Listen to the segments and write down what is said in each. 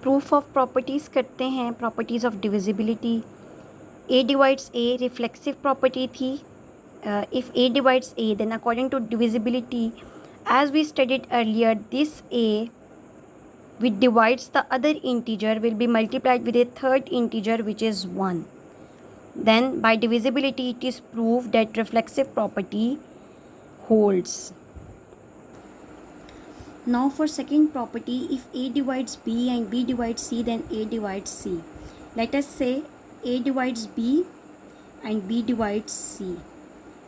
Proof of properties करते हैं, properties of divisibility. A divides a reflexive property थी. If a divides a, then according to divisibility, as we studied earlier, this a which divides the other integer will be multiplied with a third integer, which is 1. Then by divisibility it is proved that reflexive property holds. Now for second property, if a divides b and b divides c, then a divides c. Let us say a divides b and b divides c.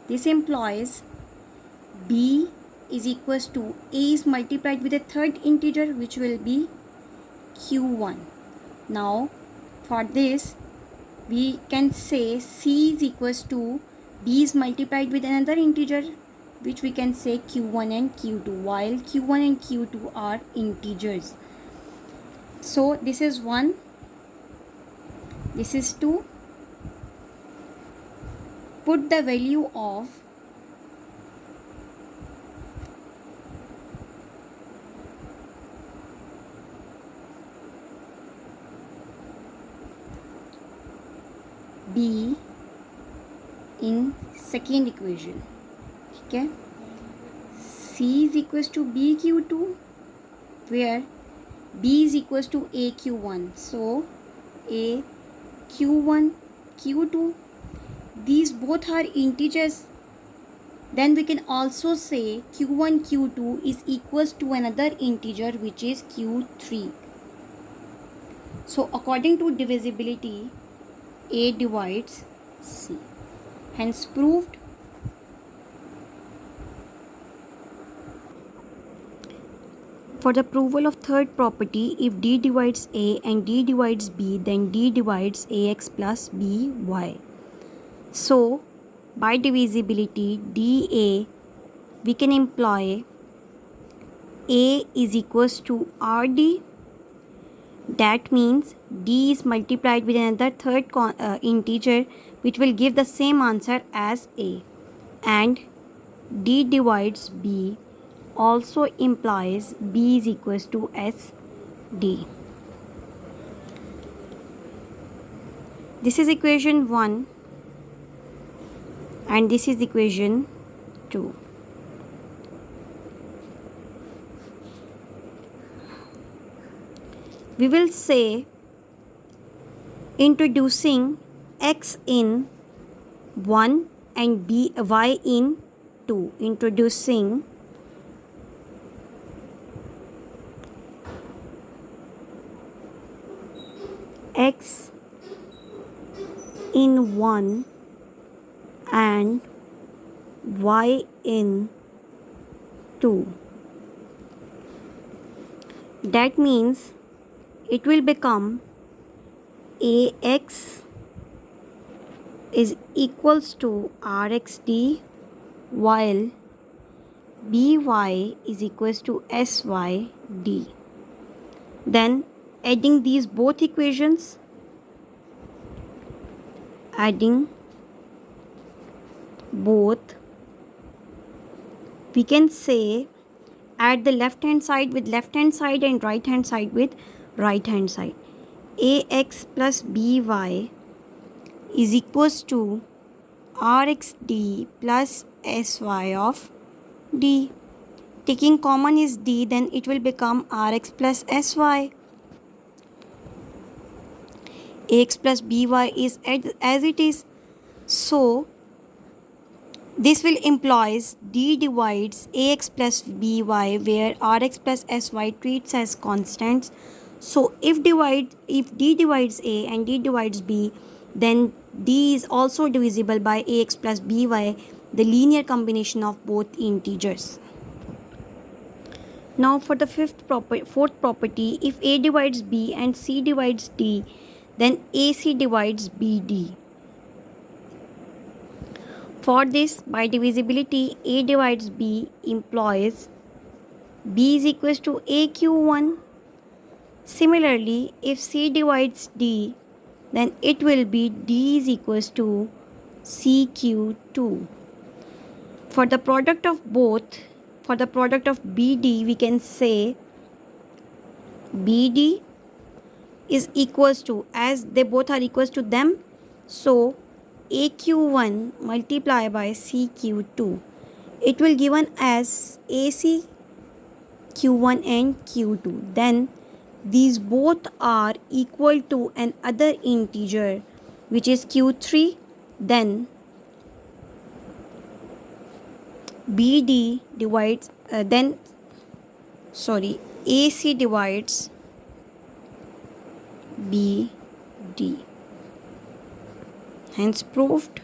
This implies b is equals to a is multiplied with a third integer, which will be q1. Now for this we can say c is equals to b is multiplied with another integer, which we can say q1 and q2, while q1 and q2 are integers. So this is 1, this is 2. Put the value of b in second equation. ठीक है, c is equals to b q2, where b is equals to a q1. So a q1 q2, these both are integers. Then we can also say q1 q2 is equals to another integer, which is q3. So according to divisibility, a divides c, hence proved. For the proval of third property, if d divides a and d divides b, then d divides ax plus by. So by divisibility dA, we can employ a is equals to rd. That means d is multiplied with another third integer, which will give the same answer as a, and d divides b also implies b is equals to sd. This is equation 1 and this is equation 2. We will say introducing x in 1 and y in 2. Introducing x in 1 and y in 2. That means it will become ax is equals to rxd, while by is equals to syd. Then adding these both equations, we can say add the left hand side with left hand side and right hand side with right hand side. Ax plus by is equals to rxd plus sy of d. Taking common is d, then it will become rx plus sy. Ax plus by is as it is. So this will implies d divides ax plus by, where rx plus sy treats as constants. So if d divides a and d divides b, then d is also divisible by ax plus by, the linear combination of both integers. Now for the fourth property, if a divides b and c divides d, then ac divides bd. For this, by divisibility, a divides b implies b is equals to aq1. Similarly, if c divides d, then it will be d is equals to cq2. For the product of both, for the product of bd, we can say bd is equals to, as they both are equals to them, so AQ1 multiply by CQ2, it will given as AC Q1 and Q2. Then these both are equal to another integer which is Q3. Then BD divides AC divides BD. Hence proved.